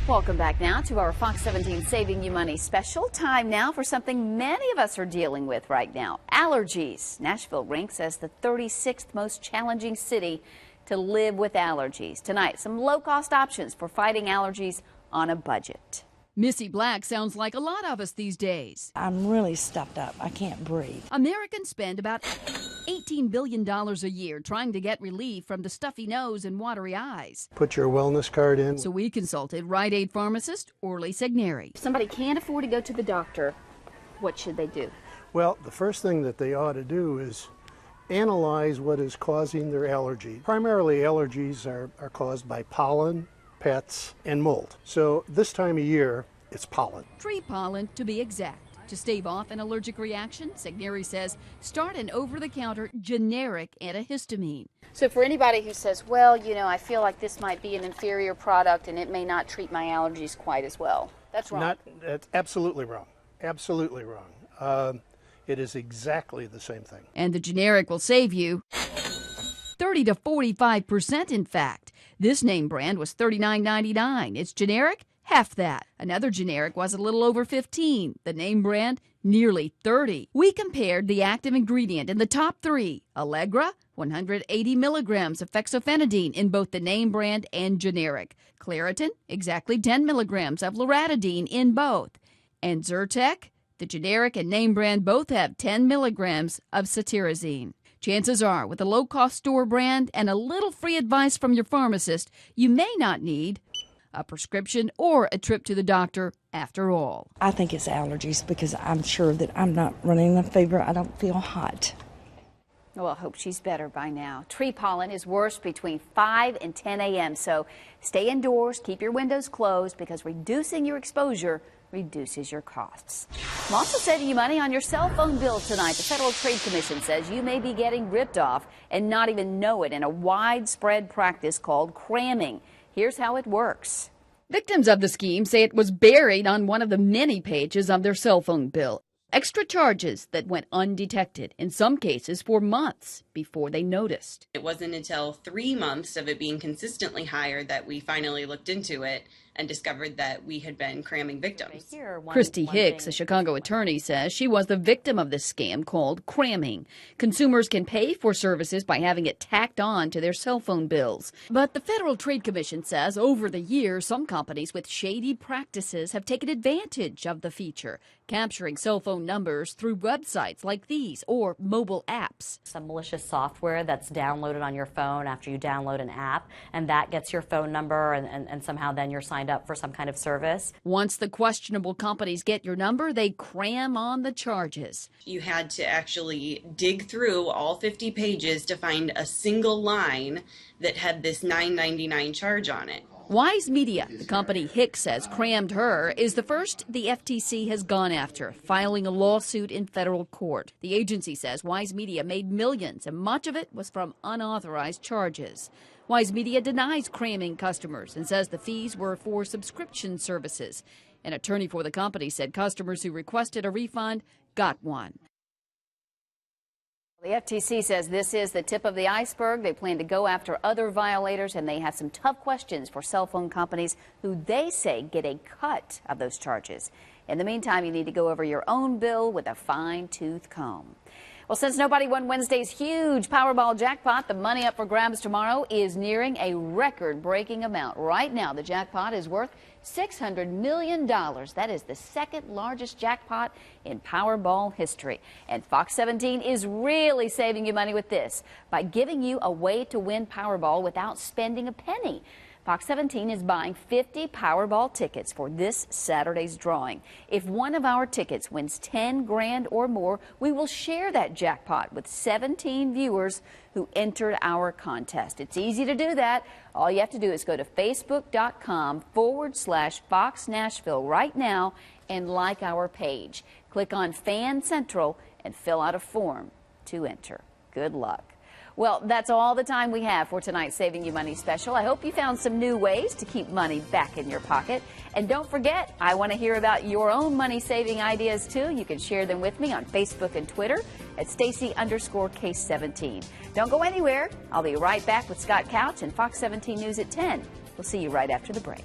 Welcome back now to our Fox 17 Saving You Money special. Time now for something many of us are dealing with right now, allergies. Nashville ranks as the 36th most challenging city to live with allergies. Tonight, some low-cost options for fighting allergies on a budget. Missy Black sounds like a lot of us these days. I'm really stuffed up. I can't breathe. Americans spend about $18 billion a year trying to get relief from the stuffy nose and watery eyes. Put your wellness card in. So we consulted Rite Aid pharmacist Orly Segneri. If somebody can't afford to go to the doctor, what should they do? Well, the first thing that they ought to do is analyze what is causing their allergy. Primarily, allergies are caused by pollen, pets, and mold. So this time of year, it's pollen. Tree pollen, to be exact. To stave off an allergic reaction, Segneri says, start an over-the-counter generic antihistamine. So for anybody who says, well, you know, I feel like this might be an inferior product and it may not treat my allergies quite as well. That's wrong. That's absolutely wrong. Absolutely wrong. It is exactly the same thing. And the generic will save you 30 to 45%, in fact. This name brand was $39.99. Its generic, half that. Another generic was a little over $15. The name brand, nearly $30. We compared the active ingredient in the top three. Allegra, 180 milligrams of fexofenadine in both the name brand and generic. Claritin, exactly 10 milligrams of loratadine in both. And Zyrtec, the generic and name brand both have 10 milligrams of cetirizine. Chances are, with a low-cost store brand and a little free advice from your pharmacist, you may not need a prescription or a trip to the doctor after all. I think it's allergies because I'm sure that I'm not running a fever. I don't feel hot. Well, I hope she's better by now. Tree pollen is worst between 5 and 10 a.m., so stay indoors, keep your windows closed, because reducing your exposure reduces your costs. I'm also saving you money on your cell phone bill tonight. The Federal Trade Commission says you may be getting ripped off and not even know it in a widespread practice called cramming. Here's how it works. Victims of the scheme say it was buried on one of the many pages of their cell phone bill. Extra charges that went undetected, in some cases for months before they noticed. It wasn't until 3 months of it being consistently higher that we finally looked into it and discovered that we had been cramming victims. Christy Hicks, a Chicago attorney, says she was the victim of this scam called cramming. Consumers can pay for services by having it tacked on to their cell phone bills. But the Federal Trade Commission says over the years, some companies with shady practices have taken advantage of the feature, capturing cell phone numbers through websites like these or mobile apps. Some malicious software that's downloaded on your phone after you download an app, and that gets your phone number, and somehow then you're signed up for some kind of service. Once the questionable companies get your number, they cram on the charges. You had to actually dig through all 50 pages to find a single line that had this $9.99 charge on it. Wise Media, the company Hicks says crammed her, is the first the FTC has gone after, filing a lawsuit in federal court. The agency says Wise Media made millions, and much of it was from unauthorized charges. Wise Media denies cramming customers and says the fees were for subscription services. An attorney for the company said customers who requested a refund got one. The FTC says this is the tip of the iceberg. They plan to go after other violators, and they have some tough questions for cell phone companies who they say get a cut of those charges. In the meantime, you need to go over your own bill with a fine-tooth comb. Well, since nobody won Wednesday's huge Powerball jackpot, the money up for grabs tomorrow is nearing a record-breaking amount. Right now, the jackpot is worth $600 million. That is the second largest jackpot in Powerball history. And Fox 17 is really saving you money with this by giving you a way to win Powerball without spending a penny. Fox 17 is buying 50 Powerball tickets for this Saturday's drawing. If one of our tickets wins 10 grand or more, we will share that jackpot with 17 viewers who entered our contest. It's easy to do that. All you have to do is go to facebook.com/Fox Nashville right now and like our page. Click on Fan Central and fill out a form to enter. Good luck. Well, that's all the time we have for tonight's Saving You Money special. I hope you found some new ways to keep money back in your pocket. And don't forget, I want to hear about your own money-saving ideas, too. You can share them with me on Facebook and Twitter at Stacy_Case17. Don't go anywhere. I'll be right back with Scott Couch and Fox 17 News at 10. We'll see you right after the break.